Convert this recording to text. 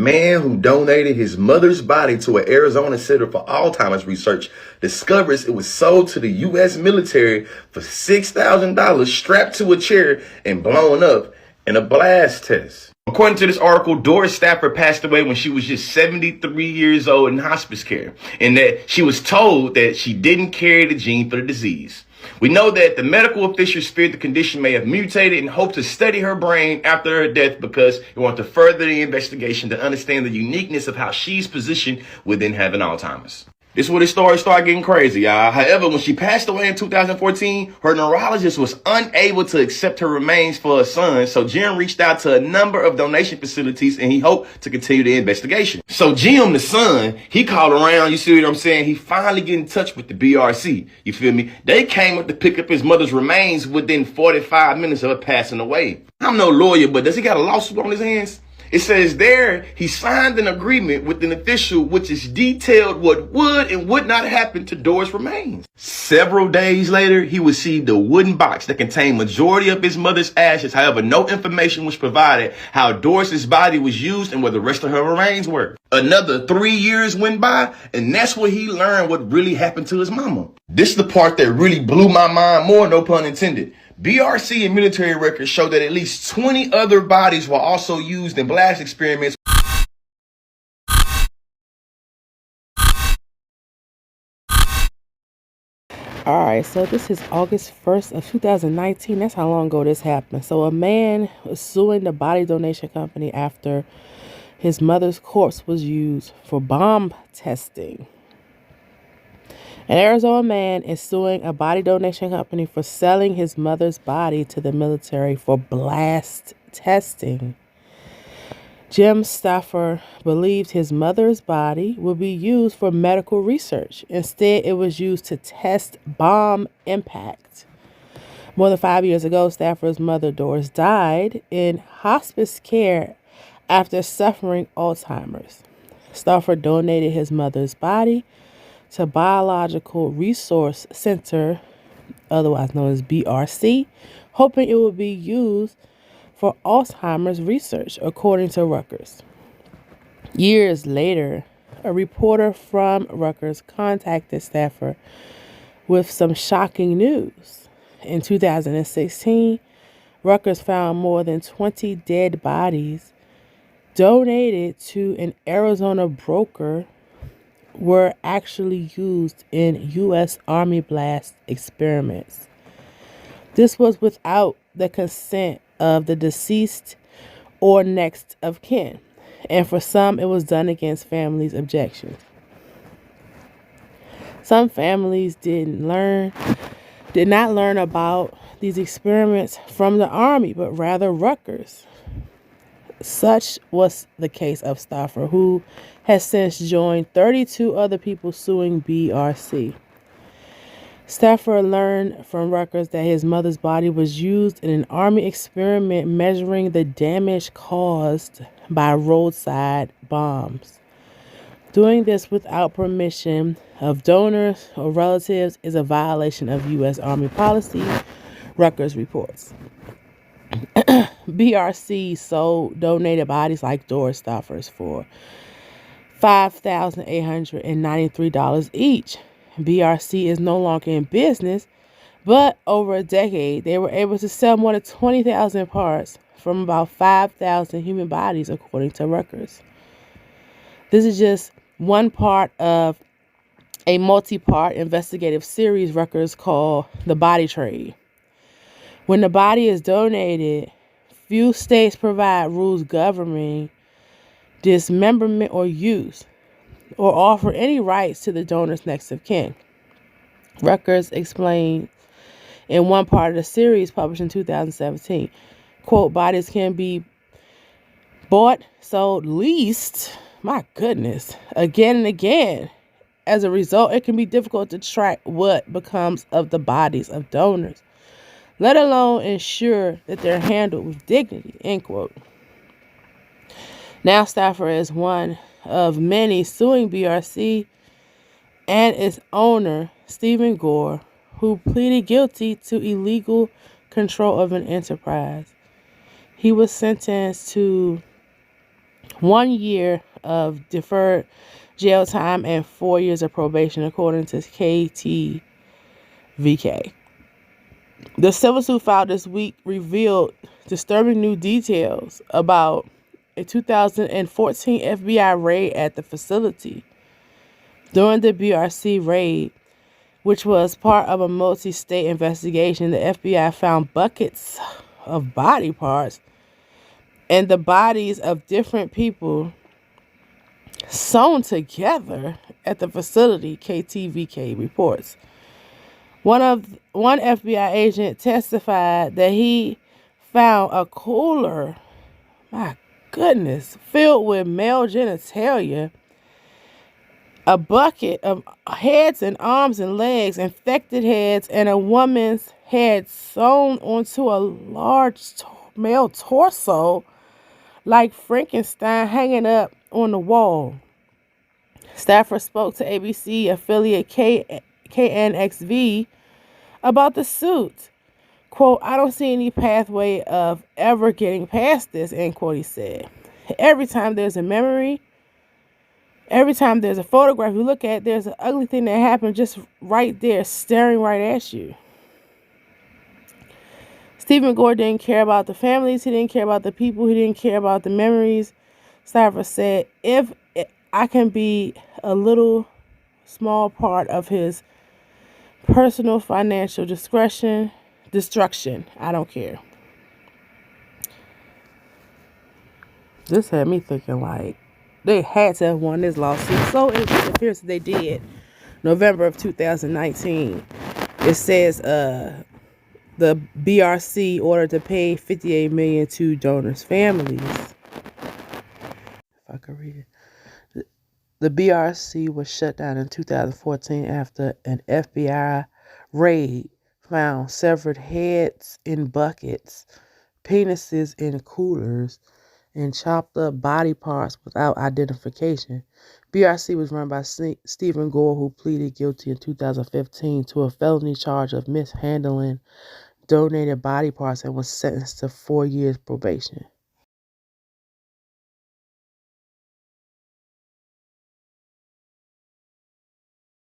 man who donated his mother's body to an Arizona Center for Alzheimer's Research discovers it was sold to the U.S. military for $6,000, strapped to a chair and blown up in a blast test. According to this article, Doris Stafford passed away when she was just 73 years old in hospice care, and that she was told that she didn't carry the gene for the disease. We know that the medical officials feared the condition may have mutated and hoped to study her brain after her death because they want to further the investigation to understand the uniqueness of how she's positioned within having Alzheimer's. This is where the story started getting crazy, y'all. However, when she passed away in 2014, her neurologist was unable to accept her remains for her son. So Jim reached out to a number of donation facilities and he hoped to continue the investigation. So Jim, the son, he called around. You see what I'm saying? He finally get in touch with the BRC. You feel me? They came up to pick up his mother's remains within 45 minutes of her passing away. I'm no lawyer, but does he got a lawsuit on his hands? It says there he signed an agreement with an official which is detailed what would and would not happen to Doris' remains. Several days later, he received a wooden box that contained majority of his mother's ashes. However, no information was provided how Doris' body was used and where the rest of her remains were. Another 3 years went by, and that's where he learned what really happened to his mama. This is the part that really blew my mind more, no pun intended. BRC and military records show that at least 20 other bodies were also used in blast experiments. All right, so this is August 1st of 2019. That's how long ago this happened. So a man was suing the body donation company after his mother's corpse was used for bomb testing. An Arizona man is suing a body donation company for selling his mother's body to the military for blast testing. Jim Stafford believed his mother's body would be used for medical research. Instead, it was used to test bomb impact. More than 5 years ago, Stafford's mother, Doris, died in hospice care after suffering Alzheimer's. Stafford donated his mother's body to Biological Resource Center, otherwise known as BRC, hoping it would be used for Alzheimer's research, according to Rutgers. Years later, a reporter from Rutgers contacted Stafford with some shocking news. In 2016, Rutgers found more than 20 dead bodies donated to an Arizona broker were actually used in U.S. Army blast experiments. This was without the consent of the deceased or next of kin, and for some it was done against families' objections. Some families did not learn about these experiments from the Army, but rather Rutgers. Such was the case of Stafford, who has since joined 32 other people suing BRC. Stafford learned from Rutgers that his mother's body was used in an Army experiment measuring the damage caused by roadside bombs. Doing this without permission of donors or relatives is a violation of U.S. Army policy, Rutgers reports. BRC sold donated bodies like Doris Stafford's for $5,893 each. BRC is no longer in business, but over a decade, they were able to sell more than 20,000 parts from about 5,000 human bodies, according to Rutgers. This is just one part of a multi-part investigative series Rutgers called The Body Trade. When the body is donated, few states provide rules governing dismemberment or use, or offer any rights to the donor's next of kin. Rutgers explained in one part of the series published in 2017, quote, bodies can be bought, sold, leased, my goodness, again and again. As a result, it can be difficult to track what becomes of the bodies of donors, let alone ensure that they're handled with dignity, end quote. Now Stafford is one of many suing BRC and its owner, Stephen Gore, who pleaded guilty to illegal control of an enterprise. He was sentenced to 1 year of deferred jail time and 4 years of probation, according to KTVK. The civil suit filed this week revealed disturbing new details about a 2014 FBI raid at the facility. During the BRC raid, which was part of a multi-state investigation, the FBI found buckets of body parts and the bodies of different people sewn together at the facility, KTVK reports. One FBI agent testified that he found a cooler, my goodness, filled with male genitalia, a bucket of heads and arms and legs, infected heads, and a woman's head sewn onto a large male torso like Frankenstein hanging up on the wall. Stafford spoke to ABC affiliate KNXV about the suit. Quote, "I don't see any pathway of ever getting past this," end quote, he said. Every time there's a memory, every time there's a photograph you look at, there's an ugly thing that happened just right there, staring right at you. Stephen Gore didn't care about the families. He didn't care about the people. He didn't care about the memories. Stafford said, "If I can be a little small part of his personal financial destruction, I don't care." This had me thinking, like, they had to have won this lawsuit. So it appears that they did. November of 2019. It says the BRC ordered to pay $58 million to donors' families. If I could read it. The BRC was shut down in 2014 after an FBI raid found severed heads in buckets, penises in coolers, and chopped up body parts without identification. BRC was run by Stephen Gore, who pleaded guilty in 2015 to a felony charge of mishandling donated body parts and was sentenced to 4 years probation.